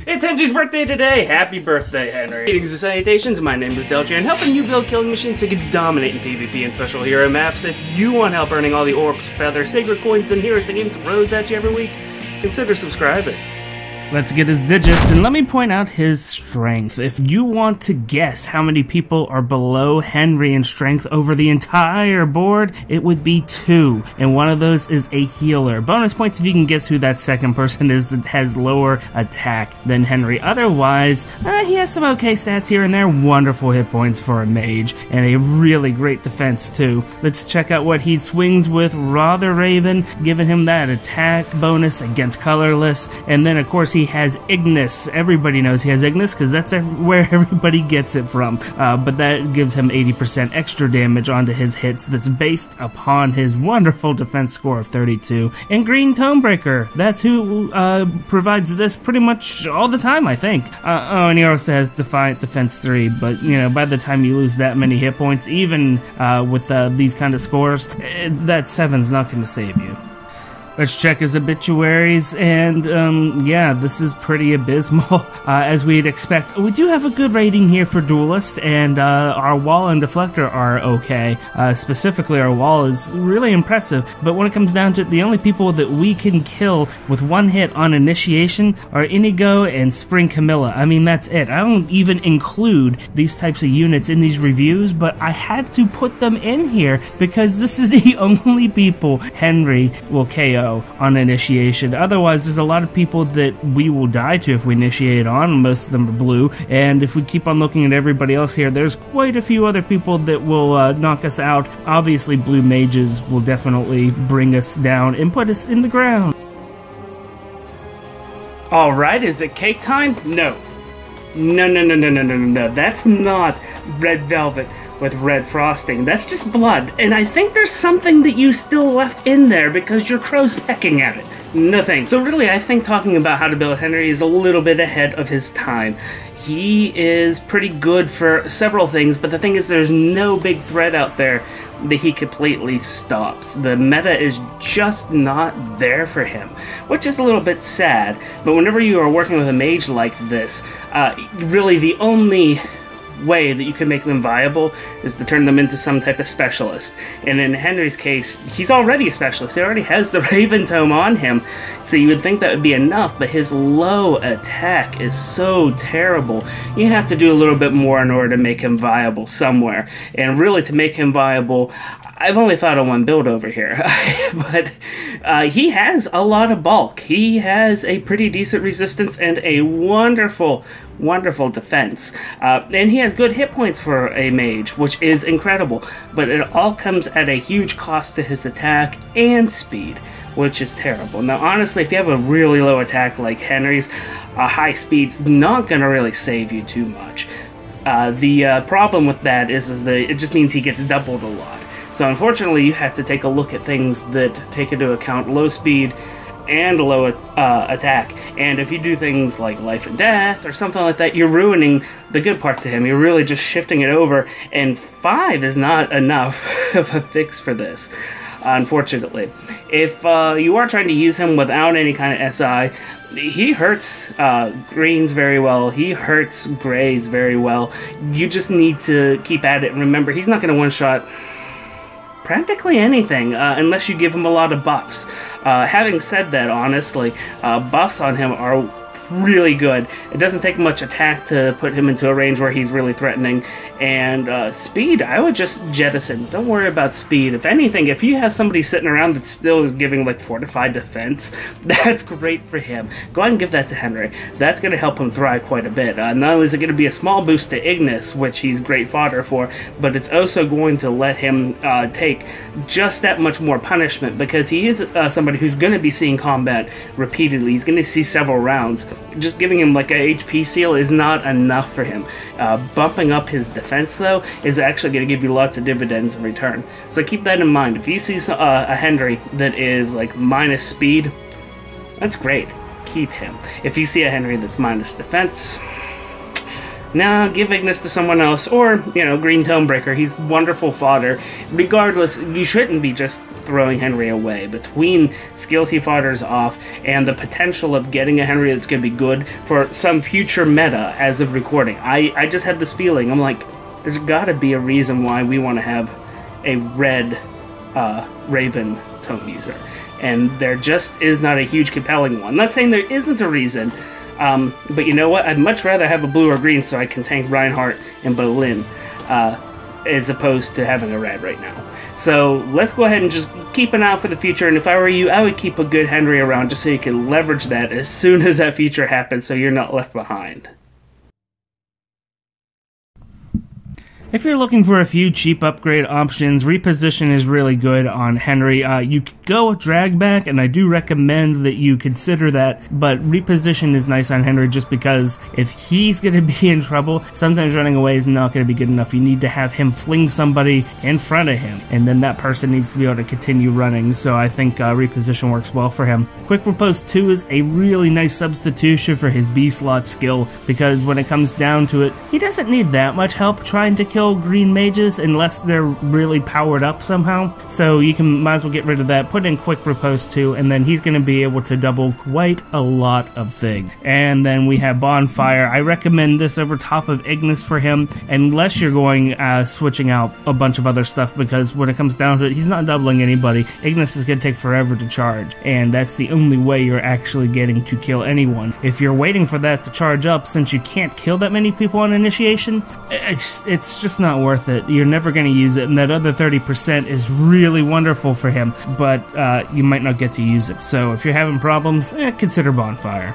It's Henry's birthday today! Happy birthday, Henry! Greetings and salutations, my name is Deltran, helping you build killing machines so you can dominate in PvP and special hero maps. If you want help earning all the orbs, feathers, sacred coins, and heroes the game throws at you every week, consider subscribing. Let's get his digits, and let me point out his strength. If you want to guess how many people are below Henry in strength over the entire board, it would be 2, and one of those is a healer. Bonus points if you can guess who that second person is that has lower attack than Henry. Otherwise, he has some okay stats here and there, wonderful hit points for a mage, and a really great defense too. Let's check out what he swings with. Rather Raven, giving him that attack bonus against colorless, and then of course he has Ignis. Everybody knows he has Ignis because that's where everybody gets it from. But that gives him 80% extra damage onto his hits that's based upon his wonderful defense score of 32. And Green Tomebreaker, that's who provides this pretty much all the time, I think. And he also has Defiant Defense 3, but you know, by the time you lose that many hit points, even with these kind of scores, that 7's not going to save you. Let's check his obituaries, and yeah, this is pretty abysmal, as we'd expect. We do have a good rating here for Duelist, and our wall and deflector are okay. Specifically, our wall is really impressive, but when it comes down to it, the only people that we can kill with one hit on initiation are Inigo and Spring Camilla. I mean, that's it. I don't even include these types of units in these reviews, but I had to put them in here because this is the only people Henry will KO on initiation. Otherwise, there's a lot of people that we will die to if we initiate on. Most of them are blue, and if we keep on looking at everybody else here, there's quite a few other people that will knock us out. Obviously, blue mages will definitely bring us down and put us in the ground. Alright, is it cake time? No. No. That's not red velvet with red frosting. That's just blood, and I think there's something that you still left in there because your crow's pecking at it. Nothing. So really, I think talking about how to build Henry is a little bit ahead of his time. He is pretty good for several things, but the thing is there's no big threat out there that he completely stops. The meta is just not there for him, which is a little bit sad, but whenever you are working with a mage like this, really the only way that you can make them viable is to turn them into some type of specialist. And in Henry's case, he's already a specialist. He already has the Raven Tome on him, so you would think that would be enough, but his low attack is so terrible. You have to do a little bit more in order to make him viable somewhere. And really, to make him viable, I've only thought of one build over here, but he has a lot of bulk. He has a pretty decent resistance and a wonderful defense. And he has good hit points for a mage, which is incredible, but it all comes at a huge cost to his attack and speed, which is terrible. Now, honestly, if you have a really low attack like Henry's, high speed's not going to really save you too much. The problem with that is that it just means he gets doubled a lot. So unfortunately, you have to take a look at things that take into account low speed and low attack. And if you do things like life and death or something like that, you're ruining the good parts of him. You're really just shifting it over, and 5 is not enough of a fix for this, unfortunately. If you are trying to use him without any kind of SI, he hurts greens very well. He hurts grays very well. You just need to keep at it. And remember, he's not going to one-shot practically anything unless you give him a lot of buffs. Having said that, honestly, buffs on him are really good. It doesn't take much attack to put him into a range where he's really threatening, and speed, I would just jettison. Don't worry about speed. If anything, if you have somebody sitting around that's still giving like fortified defense, that's great for him. Go ahead and give that to Henry. That's going to help him thrive quite a bit. Not only is it going to be a small boost to Ignis, which he's great fodder for, but it's also going to let him take just that much more punishment, because he is somebody who's going to be seeing combat repeatedly. He's going to see several rounds. Just giving him like a HP seal is not enough for him. Bumping up his defense, though, is actually going to give you lots of dividends in return. So keep that in mind. If you see a Henry that is like minus speed, that's great. Keep him. If you see a Henry that's minus defense, now give Ignis to someone else, or, you know, Green Tomebreaker. He's wonderful fodder. Regardless, you shouldn't be just throwing Henry away. Between skills he fires off and the potential of getting a Henry that's going to be good for some future meta as of recording, I just had this feeling. I'm like, there's got to be a reason why we want to have a red Raven tome user. And there just is not a huge compelling one. Not saying there isn't a reason, but you know what? I'd much rather have a blue or green so I can tank Reinhardt and Bolin, as opposed to having a red right now. So let's go ahead and just keep an eye out for the future, and if I were you, I would keep a good Henry around just so you can leverage that as soon as that feature happens so you're not left behind. If you're looking for a few cheap upgrade options, Reposition is really good on Henry. You could go drag back, and I do recommend that you consider that, but Reposition is nice on Henry just because if he's going to be in trouble, sometimes running away is not going to be good enough. You need to have him fling somebody in front of him, and then that person needs to be able to continue running, so I think Reposition works well for him. Quick Riposte 2 is a really nice substitution for his B-slot skill, because when it comes down to it, he doesn't need that much help trying to kill green mages unless they're really powered up somehow, so you might as well get rid of that, put in Quick Riposte 2, and then he's going to be able to double quite a lot of things. And then we have Bonfire. I recommend this over top of Ignis for him, unless you're going switching out a bunch of other stuff, because when it comes down to it, he's not doubling anybody. Ignis is going to take forever to charge, and that's the only way you're actually getting to kill anyone. If you're waiting for that to charge up, since you can't kill that many people on initiation, it's just not worth it. You're never going to use it, and that other 30% is really wonderful for him, but you might not get to use it. So if you're having problems, consider Bonfire.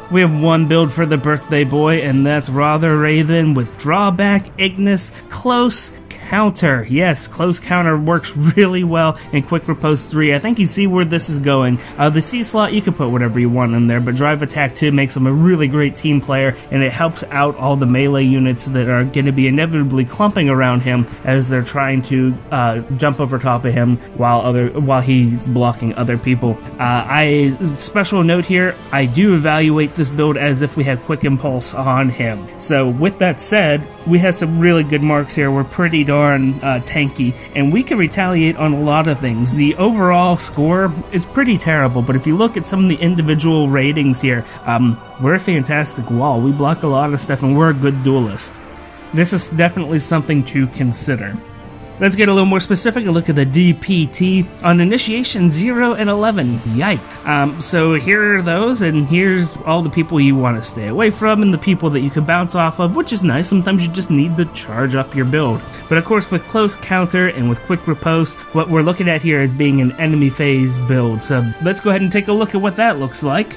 We have one build for the birthday boy, and that's Rather Raven with Drawback, Ignis, Close Counter. Yes, Close Counter works really well in Quick Riposte 3. I think you see where this is going. The C slot, you can put whatever you want in there, but Drive Attack 2 makes him a really great team player, and it helps out all the melee units that are going to be inevitably clumping around him as they're trying to jump over top of him while he's blocking other people. Special note here, I do evaluate this build as if we have Quick Impulse on him. So with that said, we have some really good marks here. We're pretty darn tanky, and we can retaliate on a lot of things. The overall score is pretty terrible, but if you look at some of the individual ratings here, we're a fantastic wall. We block a lot of stuff, and we're a good duelist. This is definitely something to consider. Let's get a little more specific and look at the DPT on Initiation 0 and 11. Yike. So here are those, and here's all the people you want to stay away from and the people that you can bounce off of, which is nice. Sometimes you just need to charge up your build. But of course, with Close Counter and with Quick Riposte, what we're looking at here is being an enemy phase build. So let's go ahead and take a look at what that looks like.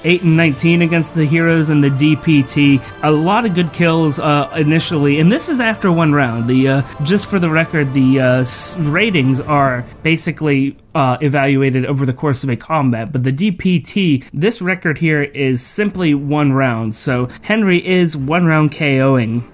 8 and 19 against the heroes and the DPT. A lot of good kills initially, and this is after one round. Just for the record, the ratings are basically evaluated over the course of a combat, but the DPT, this record here is simply one round. So Henry is one round KOing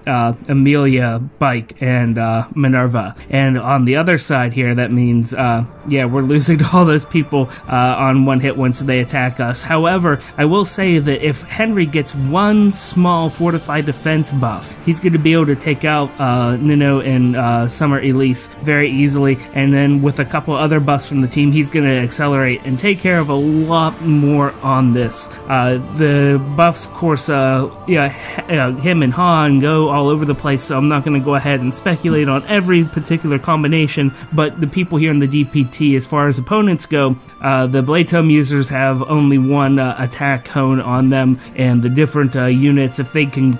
Amelia, Bike, and Minerva, and on the other side here, that means we're losing to all those people on one hit once they attack us. However, I will say that if Henry gets one small fortified defense buff, he's going to be able to take out Nino and Summer Elise very easily, and then with a couple other buffs from the team, he's going to accelerate and take care of a lot more on this. The buffs, of course, him and Han go all over the place, so I'm not going to go ahead and speculate on every particular combination, but the people here in the DPT, as far as opponents go, the Blade Tome users have only one attack cone on them, and the different units, if they can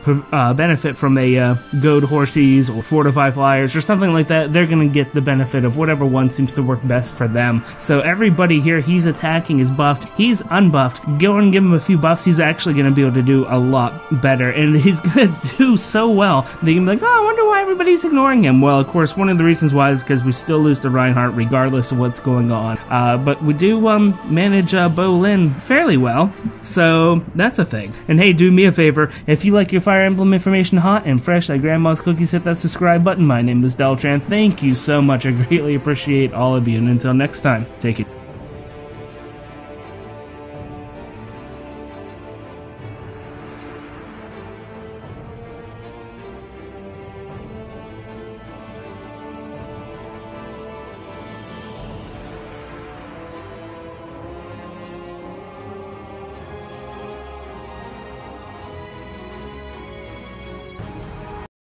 benefit from a Goad Horses or Fortify Flyers or something like that, they're going to get the benefit of whatever one seems to work best for them. So everybody here, he's attacking is buffed, he's unbuffed. Go and give him a few buffs, he's actually going to be able to do a lot better, and he's going to do so well that you can be like, oh, I wonder why everybody's ignoring him. Well, of course, one of the reasons why is because we still lose to Reinhardt regardless of what's going on. But we do manage Bolin fairly well, so that's a thing. And hey, do me a favor, if you like your Fire Emblem information hot and fresh like Grandma's cookies, hit that subscribe button. My name is Deltran. Thank you so much. I greatly appreciate all of you, and until next time, take it.